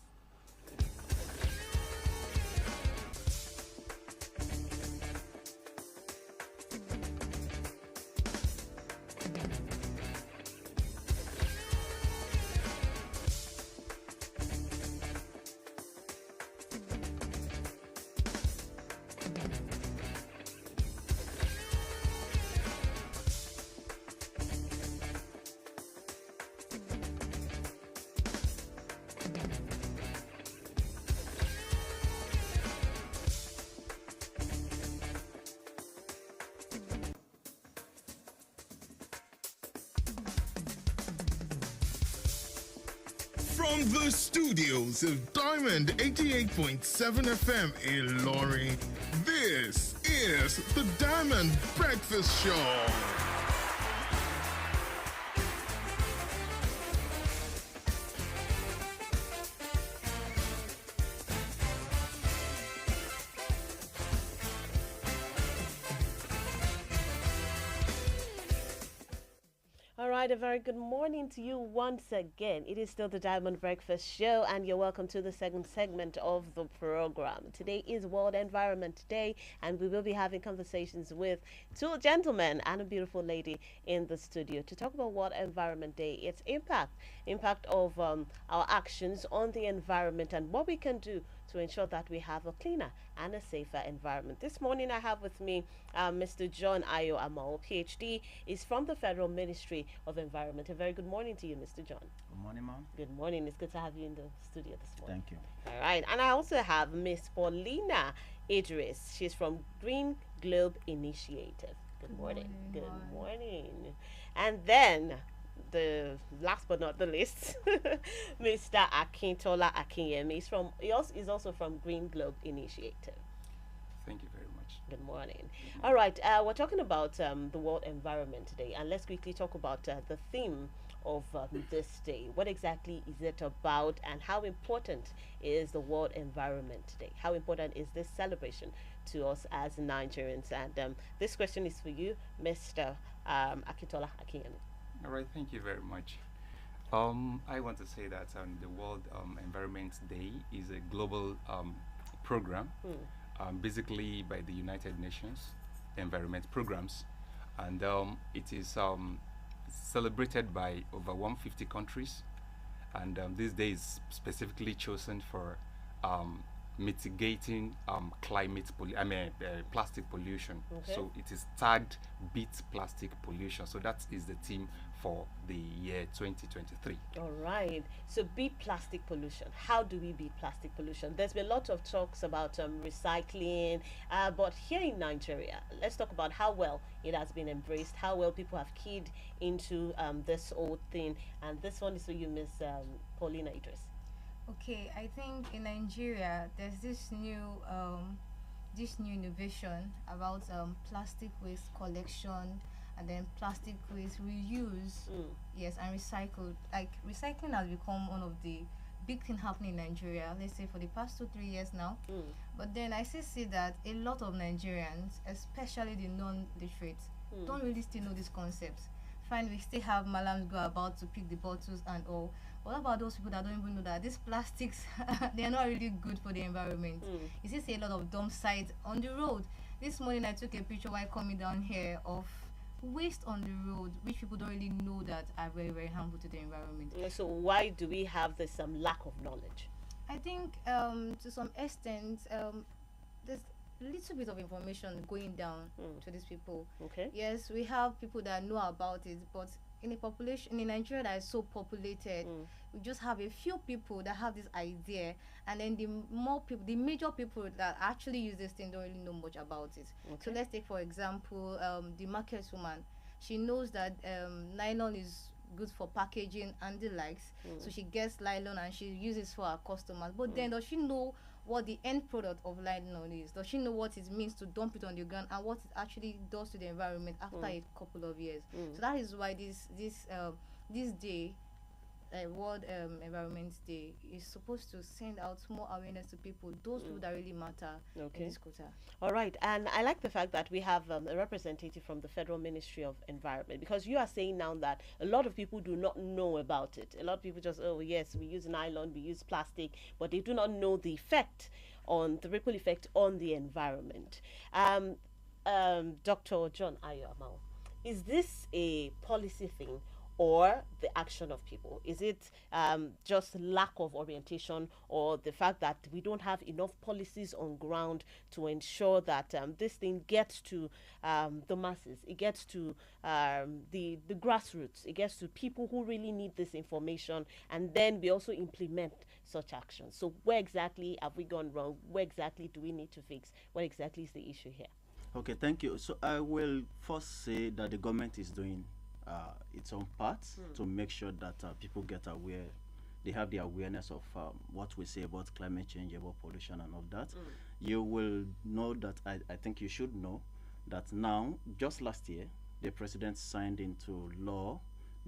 From the studios of Diamond 88.7 FM in Lorry, this is the Diamond Breakfast Show. A very good morning to you once again. It is still the Diamond Breakfast Show, and you're welcome to the second segment of the program. Today is World Environment Day, and we will be having conversations with two gentlemen and a beautiful lady in the studio to talk about World Environment Day, its impact of our actions on the environment, and what we can do to ensure that we have a cleaner and a safer environment. This morning I have with me Mr. John Ayo Amal, PhD, is from the Federal Ministry of Environment. A very good morning to you, Mr. John. Good morning, ma'am. Good morning. It's good to have you in the studio this morning. Thank you. All right. And I also have Miss Paulina Idris. She's from Green Globe Initiative. Good morning. Good morning. And then the last but not the least, Mr. Akintola Akinyemi is also from Green Globe Initiative. Thank you very much. Good morning. All right, we're talking about the World Environment Day, and let's quickly talk about the theme of this day? What exactly is it about, and how important is the World Environment Day? How important is this celebration to us as Nigerians? And this question is for you, Mr. Akitola Akinyemi. All right, thank you very much. I want to say that the World Environment Day is a global program, basically by the United Nations Environment Programs, and it is celebrated by over 150 countries, and this day is specifically chosen for mitigating plastic pollution. Okay. So it is tagged Beat Plastic Pollution. So that is the theme for the year 2023. All right. So beat plastic pollution. How do we beat plastic pollution? There's been a lot of talks about recycling, but here in Nigeria, let's talk about how well it has been embraced, how well people have keyed into this whole thing. And this one is for you, Miss Paulina Idris. Okay, I think in Nigeria there's this new innovation about plastic waste collection and then plastic waste reuse, yes, and recycled. Like recycling has become one of the big thing happening in Nigeria, let's say for the past 2-3 years now. But then I still see that a lot of Nigerians, especially the non-literate, don't really still know these concepts. Fine, we still have malams go about to pick the bottles and all. What about those people that don't even know that these plastics they are not really good for the environment? You see a lot of dump sites on the road. This morning I took a picture while coming down here of waste on the road, which people don't really know that are very, very harmful to the environment. So why do we have this lack of knowledge? I think to some extent there's a little bit of information going down to these people. Okay. Yes, we have people that know about it, but in a population in Nigeria that is so populated, we just have a few people that have this idea, and then the more people, the major people that actually use this thing don't really know much about it. So let's take for example the market woman. She knows that nylon is good for packaging and the likes, so she gets nylon and she uses for her customers. But then does she know what the end product of nylon is? Does she know what it means to dump it on the ground and what it actually does to the environment after a couple of years? So that is why this day, World Environment Day, is supposed to send out more awareness to people, those people that really matter in this quota. All right, and I like the fact that we have a representative from the Federal Ministry of Environment, because you are saying now that a lot of people do not know about it. A lot of people just, oh yes, we use nylon, we use plastic, but they do not know the effect on the ripple effect on the environment. Dr. John Ayo Amao, is this a policy thing or the action of people? Is it just lack of orientation, or the fact that we don't have enough policies on ground to ensure that this thing gets to the masses, it gets to the grassroots, it gets to people who really need this information, and then we also implement such actions? So where exactly have we gone wrong? Where exactly do we need to fix? What exactly is the issue here? Okay, thank you. So I will first say that the government is doing its own part to make sure that people get aware, they have the awareness of what we say about climate change, about pollution and all that. You will know that, I think you should know that now, just last year, the president signed into law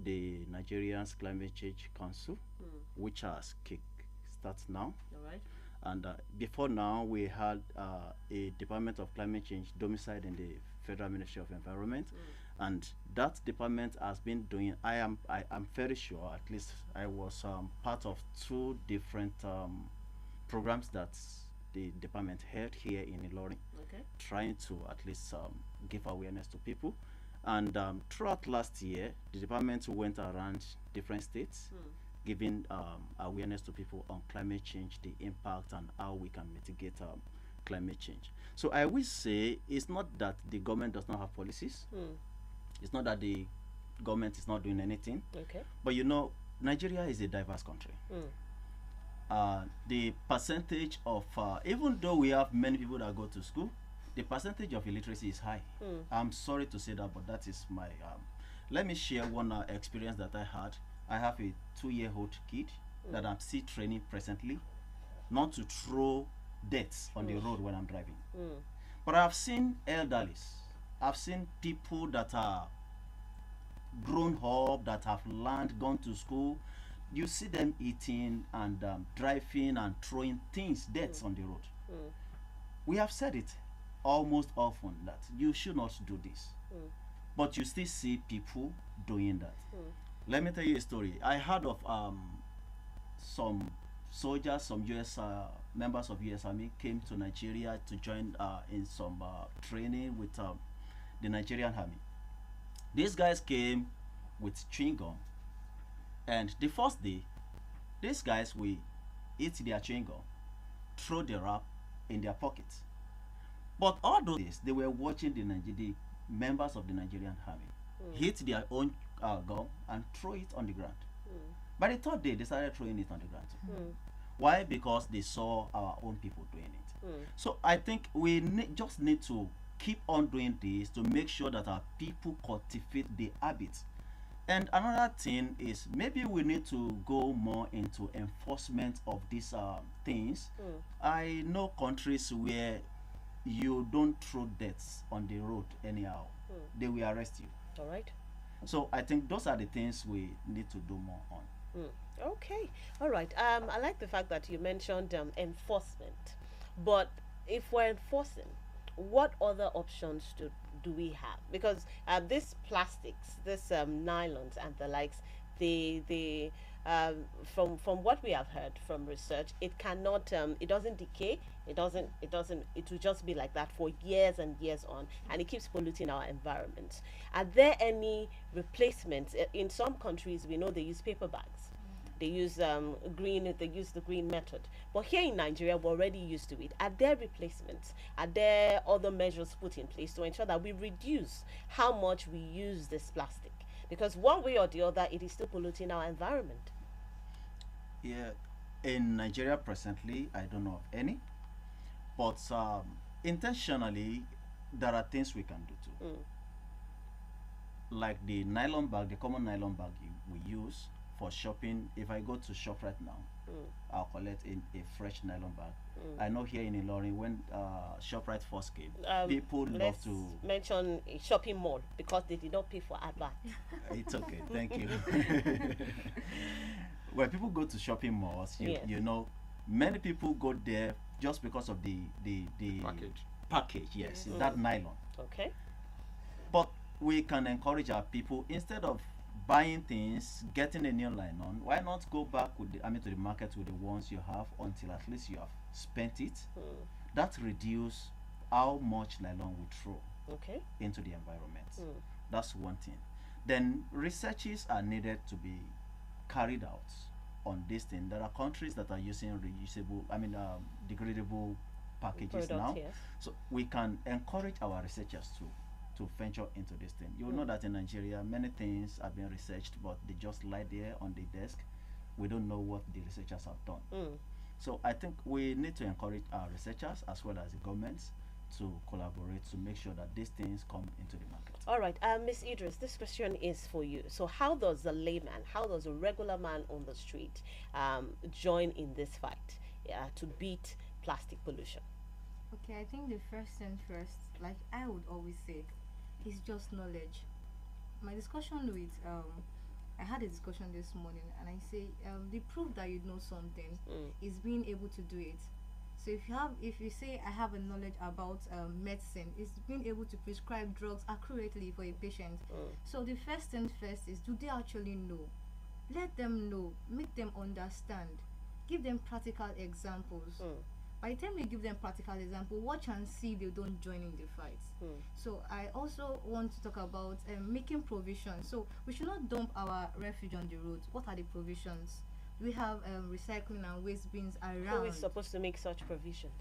the Nigerian's Climate Change Council, which has kick-start now. All right. And before now, we had a Department of Climate Change domiciled in the Federal Ministry of Environment. And that department has been doing, I'm very sure, at least I was part of 2 different programs that the department held here in Ilorin, trying to at least give awareness to people. And throughout last year, the department went around different states, giving awareness to people on climate change, the impact, and how we can mitigate climate change. So I will say it's not that the government does not have policies. It's not that the government is not doing anything. But you know, Nigeria is a diverse country. The percentage of, even though we have many people that go to school, the percentage of illiteracy is high. I'm sorry to say that, but that is my, let me share one experience that I had. I have a 2-year-old kid that I'm still training presently not to throw dirt on the road when I'm driving. But I've seen elderlies, I've seen people that are grown up, that have learned, gone to school, you see them eating and driving and throwing things, deaths on the road. We have said it almost often that you should not do this, but you still see people doing that. Let me tell you a story. I heard of some soldiers, some US members of US Army came to Nigeria to join in some training with the Nigerian Army. These guys came with chewing gum, and the first day, these guys will eat their chewing gum, throw the wrap in their pockets. But all those days, they were watching the members of the Nigerian Army hit their own gum and throw it on the ground. By the third day, they started throwing it on the ground. Why? Because they saw our own people doing it. So I think we just need to keep on doing this to make sure that our people cultivate the habits. And another thing is maybe we need to go more into enforcement of these things. I know countries where you don't throw deaths on the road anyhow. They will arrest you. All right. So I think those are the things we need to do more on. Okay. All right. I like the fact that you mentioned enforcement. But if we're enforcing, what other options do we have? Because these plastics, this nylons and the likes, they from what we have heard from research, it cannot it doesn't decay, it will just be like that for years and years on, and it keeps polluting our environment. Are there any replacements? In some countries we know they use paper bags, they use the green method, but here in Nigeria we're already used to it. Are there replacements? Are there other measures put in place to ensure that we reduce how much we use this plastic? Because one way or the other it is still polluting our environment. Yeah, in Nigeria presently, I don't know of any, but intentionally, there are things we can do too. Like the nylon bag, the common nylon bag we use for shopping. If I go to shop right now, I'll collect a fresh nylon bag. I know here in Ilorin, when ShopRite first came, people love to mention a shopping mall because they did not pay for advert. It's okay, thank you. When people go to shopping malls, you know, many people go there just because of the package. Yes, that nylon. Okay. But we can encourage our people, instead of buying things, getting a new nylon, why not go back with to the market with the ones you have until at least you have spent it. That reduce how much nylon we throw into the environment. That's one thing. Then researches are needed to be carried out on this thing. There are countries that are using reusable, degradable packages now. Yes. So we can encourage our researchers to venture into this thing. You'll know that in Nigeria, many things have been researched, but they just lie there on the desk. We don't know what the researchers have done. So I think we need to encourage our researchers as well as the governments to collaborate to make sure that these things come into the market. All right, Ms. Idris, this question is for you. So how does a layman, how does a regular man on the street join in this fight to beat plastic pollution? Okay, I think the first thing first, like I would always say, is just knowledge. My discussion with I had a discussion this morning, and I say the proof that you know something is being able to do it. So if you say I have a knowledge about medicine, it's being able to prescribe drugs accurately for a patient. So the first thing first is, do they actually know? Let them know, make them understand, give them practical examples. By the time you give them practical example, watch and see they don't join in the fight. So I also want to talk about making provisions. So we should not dump our refuge on the road. What are the provisions? We have recycling and waste bins around. Who is supposed to make such provisions?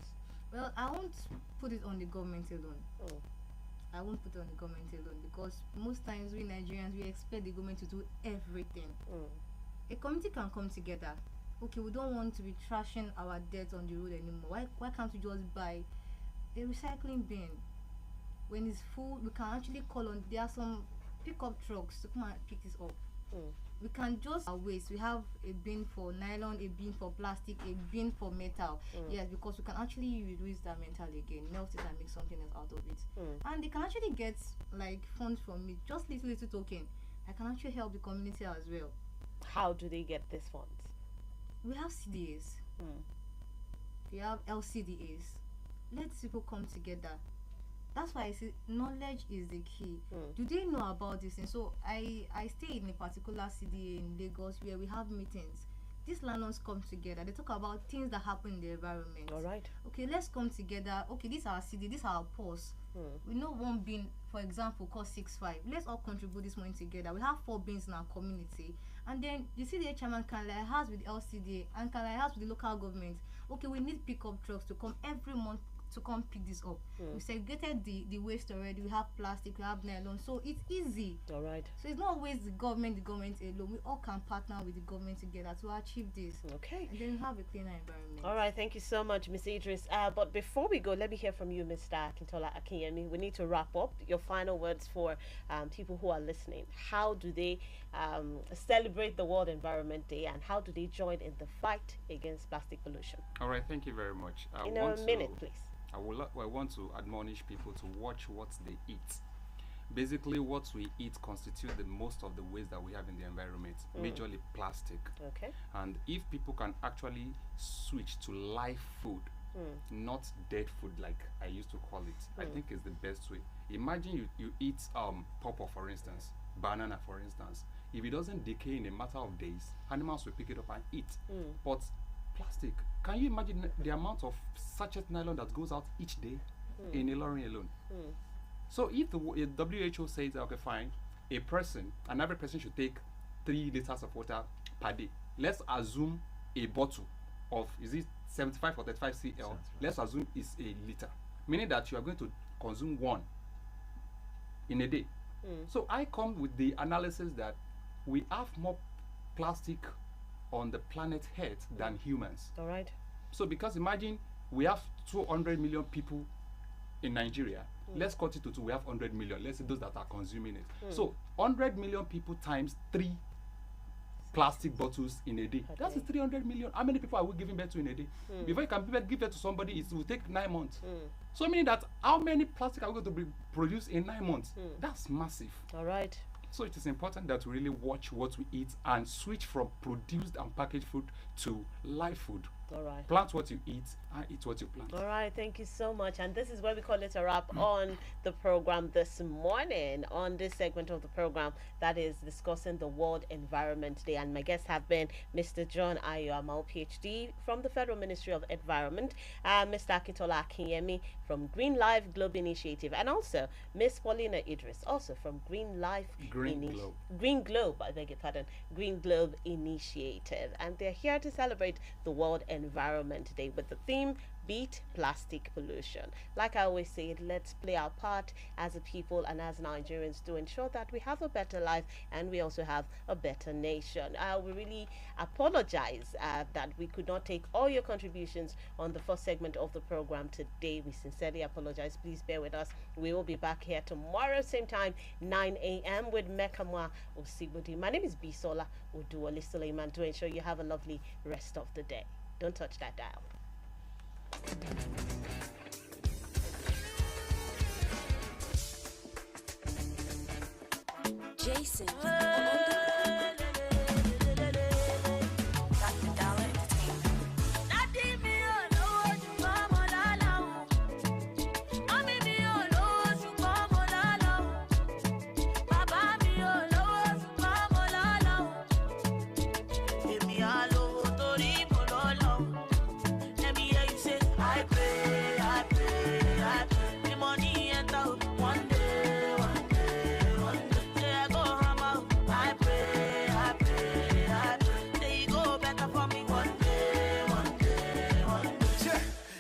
Well, I won't put it on the government alone. I won't put it on the government alone, because most times we Nigerians, we expect the government to do everything. A community can come together. Okay, we don't want to be trashing our dirt on the road anymore. Why can't we just buy a recycling bin? When it's full, we can actually call on, there are some pickup trucks to come and pick this up. We can just waste. We have a bin for nylon, a bin for plastic, a bin for metal. Yes, because we can actually reuse that metal again, melt it and make something else out of it. And they can actually get like funds from it, just little token. I can actually help the community as well. How do they get these funds? We have CDAs. We have LCDAs. Let people come together. That's why I say knowledge is the key. Do they know about this? And so I stay in a particular CDA in Lagos where we have meetings. These landlords come together. They talk about things that happen in the environment. All right. Okay, let's come together. Okay, this is our CD, this is our pulse. We know one bin, for example, cost 6.5. Let's all contribute this money together. We have 4 bins in our community. And then the CDA chairman can liaise with the LCDA and can liaise with the local government. Okay, we need pickup trucks to come every month to come pick this up. We segregated the waste already. We have plastic, we have nylon, so it's easy. All right. So it's not always the government alone. We all can partner with the government together to achieve this. Okay. And then we have a cleaner environment. All right, thank you so much, Ms. Idris. But before we go, let me hear from you, Mr. Akintola Akinyemi. We need to wrap up. Your final words for people who are listening. How do they celebrate the World Environment Day, and how do they join in the fight against plastic pollution? All right, thank you very much. In a minute, please. I want to admonish people to watch what they eat. Basically, what we eat constitutes the most of the waste that we have in the environment, majorly plastic. Okay. And if people can actually switch to live food, not dead food like I used to call it, I think is the best way. Imagine you eat pawpaw, for instance, banana, for instance. If it doesn't decay in a matter of days, animals will pick it up and eat. But plastic, can you imagine the amount of sachet nylon that goes out each day in Ilorin alone? So if the WHO says, okay, fine, an average person should take 3 liters of water per day. Let's assume a bottle of, is it 75 or 35 cl? Let's assume it's a liter, meaning that you are going to consume 1 in a day. So I come with the analysis that we have more plastic on the planet Earth than humans. All right. So because imagine we have 200 million people in Nigeria. Let's cut it to 2. We have 100 million. Let's say those that are consuming it. So 100 million people times 3 plastic bottles in a day. Okay. That's 300 million. How many people are we giving birth to in a day? Before you can give birth to somebody, it will take 9 months. So meaning that how many plastic are we going to produce in 9 months? That's massive. All right. So it is important that we really watch what we eat and switch from produced and packaged food to live food. All right. Plant what you eat and eat what you plant. All right. Thank you so much. And this is where we call it a wrap on the program this morning, on this segment of the program that is discussing the World Environment Day. And my guests have been Mr. John Ayo Amal, PhD from the Federal Ministry of Environment, Mr. Akintola Akinyemi from Green Life Globe Initiative, and also Miss Paulina Idris, also from Green Life Green Globe, I beg your pardon, Green Globe Initiative. And they're here to celebrate the World Environment Day with the theme Beat Plastic Pollution. Like I always say, let's play our part as a people and as Nigerians to ensure that we have a better life and we also have a better nation. We really apologize that we could not take all your contributions on the first segment of the program today. We sincerely apologize. Please bear with us. We will be back here tomorrow, same time, 9 a.m. with Mekamwa Osigudi. My name is Bisola Oduwole Suleiman, to ensure you have a lovely rest of the day. Don't touch that dial. Jason.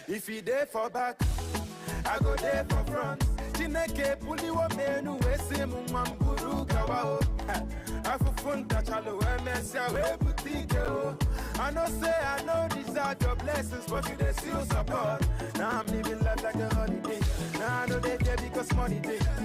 If you there for back, I go there for front. Chineke puli wa menu wese mumamburu kawa. Afufunta chalo emesia we boutique o. I know say I know these are your blessings, but you they still support. Now I'm living life like a holiday. Now I know they care because money day.